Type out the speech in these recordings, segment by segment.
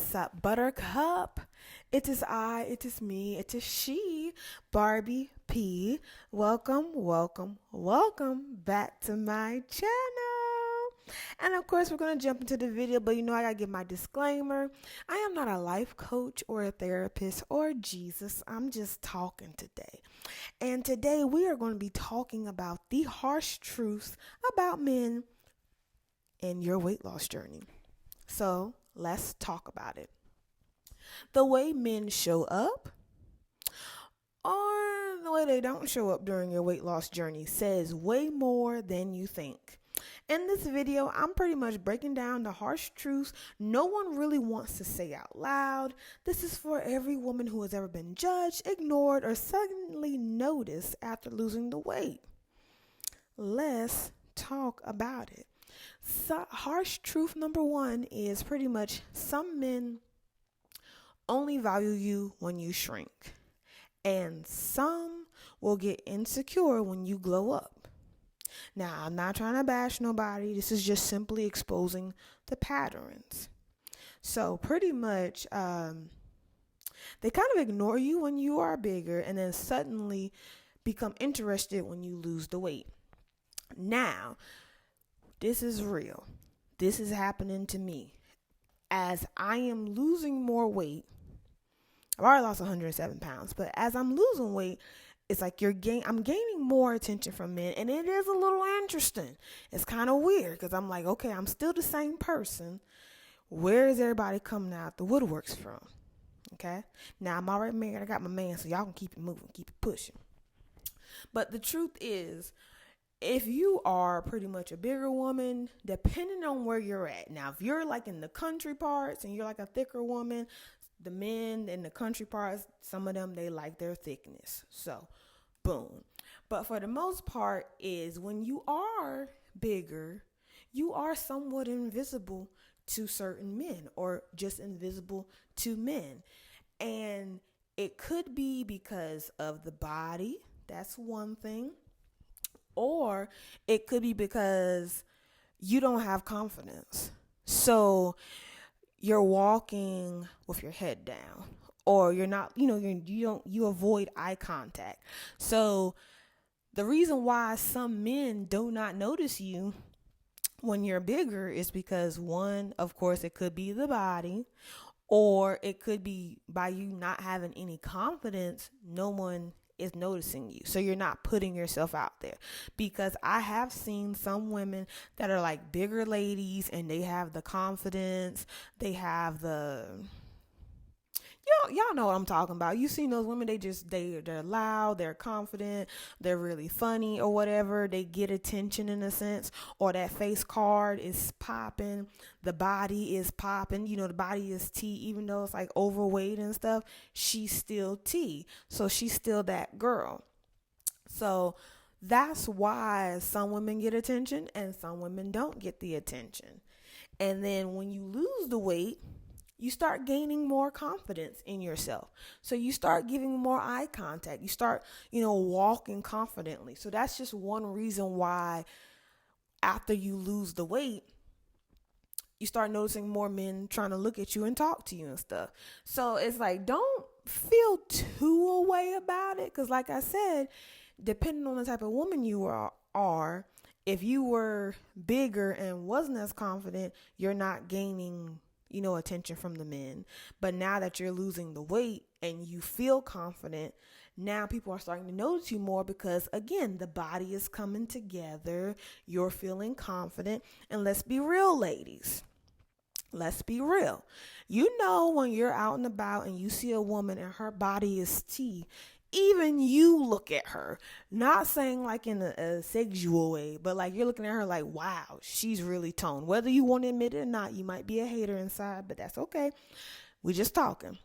What's up, Buttercup? It is I, it is me, it is she, Barbie P. Welcome back to my channel. And of course, we're going to jump into the video, but I got to give my disclaimer. I am not a life coach or a therapist or Jesus. I'm just talking today. And today we are going to be talking about the harsh truths about men in your weight loss journey. So let's talk about it. The way men show up or the way they don't show up during your weight loss journey says way more than you think. In this video, I'm pretty much breaking down the harsh truths no one really wants to say out loud. This is for every woman who has ever been judged, ignored, or suddenly noticed after losing the weight. Let's talk about it. So, harsh truth number one is pretty much some men only value you when you shrink, and some will get insecure when you glow up. Now, I'm not trying to bash nobody. This is just simply exposing the patterns. So pretty much, they kind of ignore you when you are bigger and then suddenly become interested when you lose the weight. Now, this is real. This is happening to me. As I am losing more weight, I've already lost 107 pounds, but as I'm losing weight, it's like I'm gaining more attention from men, and it is a little interesting. It's kind of weird because I'm like, okay, I'm still the same person. Where is everybody coming out the woodworks from? Okay, now I'm already married. I got my man, so y'all can keep it moving, keep it pushing. But the truth is, if you are pretty much a bigger woman, depending on where you're at. Now, if you're like in the country parts and you're like a thicker woman, the men in the country parts, some of them, they like their thickness. So, boom. But for the most part is when you are bigger, you are somewhat invisible to certain men or just invisible to men. And it could be because of the body. That's one thing. Or it could be because you don't have confidence. So you're walking with your head down, or you're not, you avoid eye contact. So the reason why some men do not notice you when you're bigger is because, one, of course, it could be the body, or it could be by you not having any confidence. No one is noticing you, so you're not putting yourself out there. Because I have seen some women that are like bigger ladies, and they have the confidence, they have the, y'all know what I'm talking about. You seen those women, they're loud, they're confident, they're really funny or whatever. They get attention in a sense, or that face card is popping, the body is popping. The body is T, even though it's like overweight and stuff, she's still T. So she's still that girl. So that's why some women get attention and some women don't get the attention. And then when you lose the weight, you start gaining more confidence in yourself. So you start giving more eye contact. You start, walking confidently. So that's just one reason why after you lose the weight, you start noticing more men trying to look at you and talk to you and stuff. So it's like, don't feel too away about it. Because like I said, depending on the type of woman you are, if you were bigger and wasn't as confident, you're not gaining attention from the men. But now that you're losing the weight and you feel confident, now people are starting to notice you more because, again, the body is coming together. You're feeling confident. And let's be real, ladies. Let's be real. When you're out and about and you see a woman and her body is T, even you look at her, not saying like in a sexual way, but like you're looking at her like, wow, she's really toned. Whether you want to admit it or not, you might be a hater inside, but that's okay. We're just talking.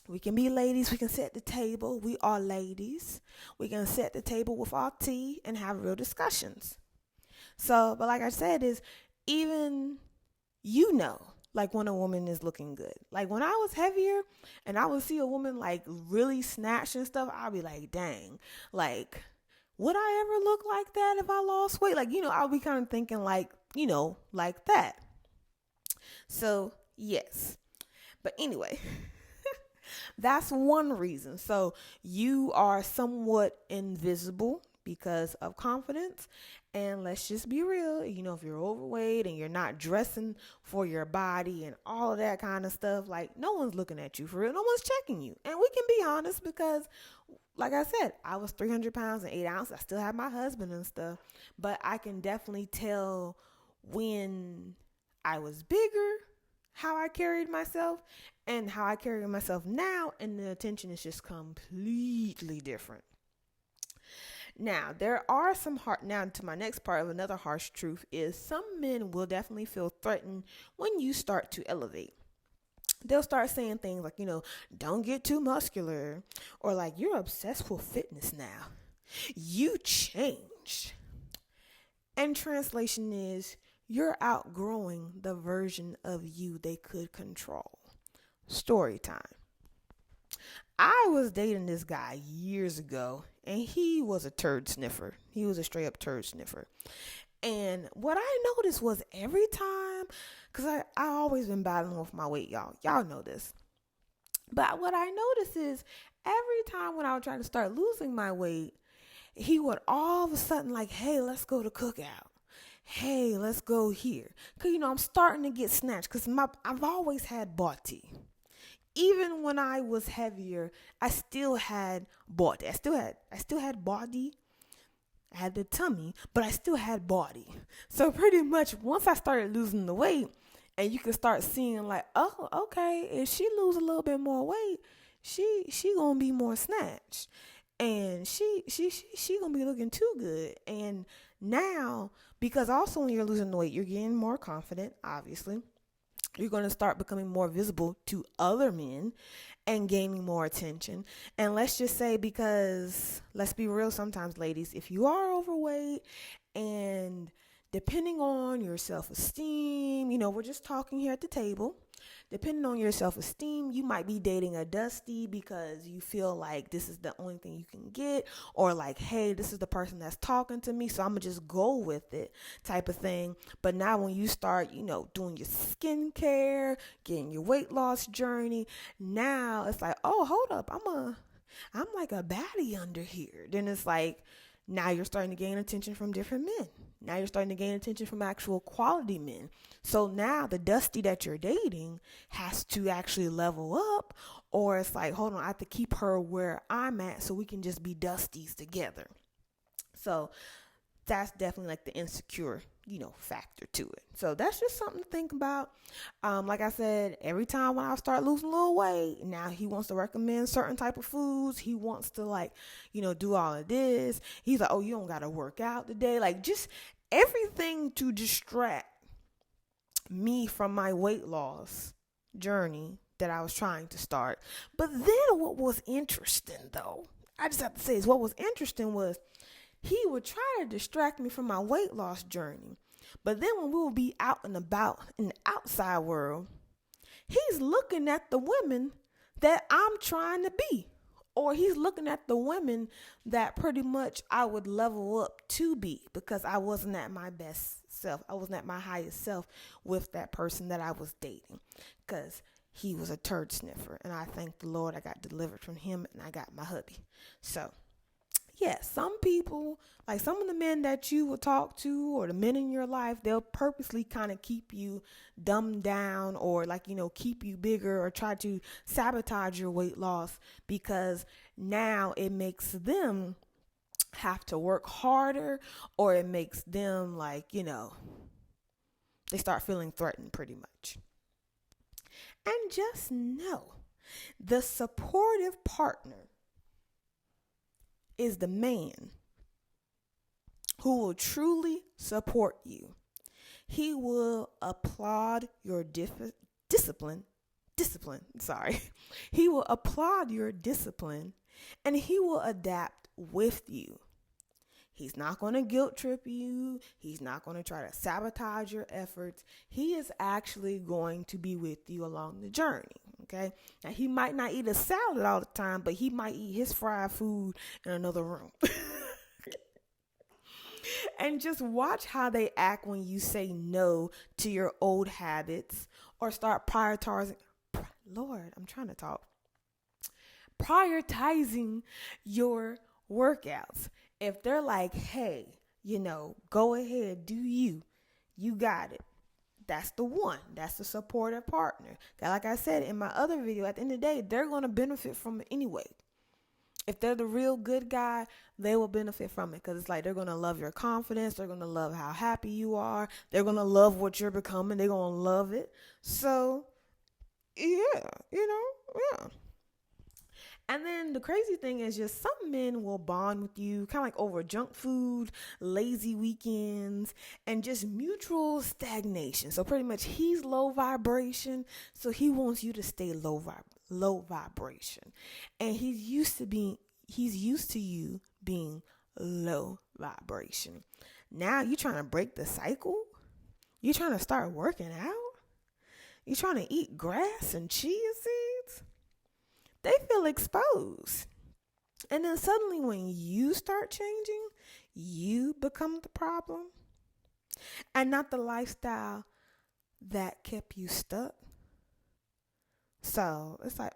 We can be ladies. We can set the table. We are ladies. We can set the table with our tea and have real discussions. So, but like I said, is even like when a woman is looking good. Like when I was heavier and I would see a woman like really snatch and stuff, I'd be like, dang, like, would I ever look like that if I lost weight? Like, I'll be kind of thinking like, like that. So yes, But anyway, that's one reason. So you are somewhat invisible because of confidence. And let's just be real, if you're overweight and you're not dressing for your body and all of that kind of stuff, like no one's looking at you for real. No one's checking you. And we can be honest because like I said, I was 300 pounds and 8 ounces. I still have my husband and stuff, but I can definitely tell when I was bigger, how I carried myself and how I carry myself now. And the attention is just completely different. Now, there are now to my next part of another harsh truth is some men will definitely feel threatened when you start to elevate. They'll start saying things like, don't get too muscular, or like, you're obsessed with fitness now. You changed. And translation is, you're outgrowing the version of you they could control. Story time. I was dating this guy years ago, and he was a turd sniffer. He was a straight up turd sniffer. And what I noticed was every time, because I always been battling with my weight, y'all. Y'all know this. But what I noticed is every time when I would try to start losing my weight, he would all of a sudden like, hey, let's go to Cookout. Hey, let's go here. Because, I'm starting to get snatched because I've always had body. Even when I was heavier, I still had body. I still had body. I had the tummy, but I still had body. So pretty much once I started losing the weight, and you can start seeing like, oh, okay, if she lose a little bit more weight, she gonna be more snatched, and she gonna be looking too good. And now, because also when you're losing the weight, you're getting more confident, obviously. You're going to start becoming more visible to other men and gaining more attention. And let's just say, because let's be real, sometimes ladies, if you are overweight and depending on your self-esteem, we're just talking here at the table. Depending on your self-esteem, you might be dating a dusty because you feel like this is the only thing you can get, or like, hey, this is the person that's talking to me, so I'm going to just go with it type of thing. But now when you start, doing your skincare, getting your weight loss journey, now it's like, oh, hold up, I'm like a baddie under here. Then it's like, now you're starting to gain attention from different men. Now you're starting to gain attention from actual quality men. So now the dusty that you're dating has to actually level up, or it's like, hold on, I have to keep her where I'm at so we can just be dusties together. So that's definitely like the insecure, factor to it. So that's just something to think about. Like I said, every time when I start losing a little weight, now he wants to recommend certain type of foods. He wants to do all of this. He's like, oh, you don't got to work out today. Like just everything to distract me from my weight loss journey that I was trying to start. But then what was interesting though, I just have to say is what was interesting was he would try to distract me from my weight loss journey. But then when we would be out and about in the outside world, he's looking at the women that I'm trying to be. Or he's looking at the women that pretty much I would level up to be, because I wasn't at my best self. I wasn't at my highest self with that person that I was dating, because he was a turd sniffer. And I thank the Lord I got delivered from him and I got my hubby. So yeah, some people, like some of the men that you will talk to or the men in your life, they'll purposely kind of keep you dumbed down or keep you bigger or try to sabotage your weight loss, because now it makes them have to work harder, or it makes them they start feeling threatened pretty much. And just know, the supportive partner is the man who will truly support you. He will applaud your discipline. He will applaud your discipline, and he will adapt with you. He's not going to guilt trip you. He's not going to try to sabotage your efforts. He is actually going to be with you along the journey. Okay. Now, he might not eat a salad all the time, but he might eat his fried food in another room. And just watch how they act when you say no to your old habits or start prioritizing Lord, I'm trying to talk. Prioritizing your workouts. If they're like, hey, go ahead, do you. You got it. That's the one. That's the supportive partner. Like I said in my other video, at the end of the day, they're going to benefit from it anyway. If they're the real good guy, they will benefit from it because it's like they're going to love your confidence. They're going to love how happy you are. They're going to love what you're becoming. They're going to love it. So, yeah. And then the crazy thing is just some men will bond with you kind of like over junk food, lazy weekends, and just mutual stagnation. So pretty much he's low vibration, so he wants you to stay low vibration. And he's used to you being low vibration. Now you're trying to break the cycle? You're trying to start working out? You're trying to eat grass and chia seeds? They feel exposed. And then suddenly when you start changing, you become the problem and not the lifestyle that kept you stuck. So it's like,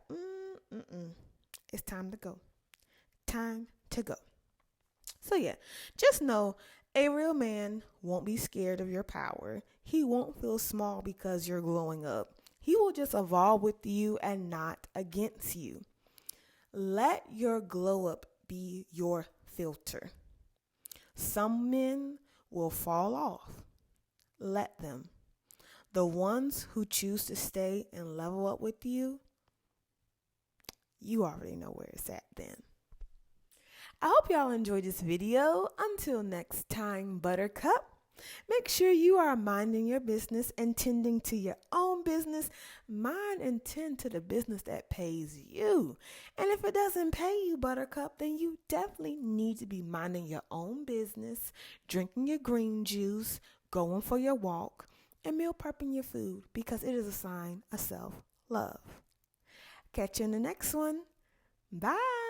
it's time to go. Time to go. So yeah, just know a real man won't be scared of your power. He won't feel small because you're glowing up. He will just evolve with you and not against you. Let your glow up be your filter. Some men will fall off. Let them. The ones who choose to stay and level up with you, you already know where it's at then. I hope y'all enjoyed this video. Until next time, Buttercup. Make sure you are minding your business and tending to your own business. Mind and tend to the business that pays you. And if it doesn't pay you, Buttercup, then you definitely need to be minding your own business, drinking your green juice, going for your walk, and meal prepping your food because it is a sign of self-love. Catch you in the next one. Bye.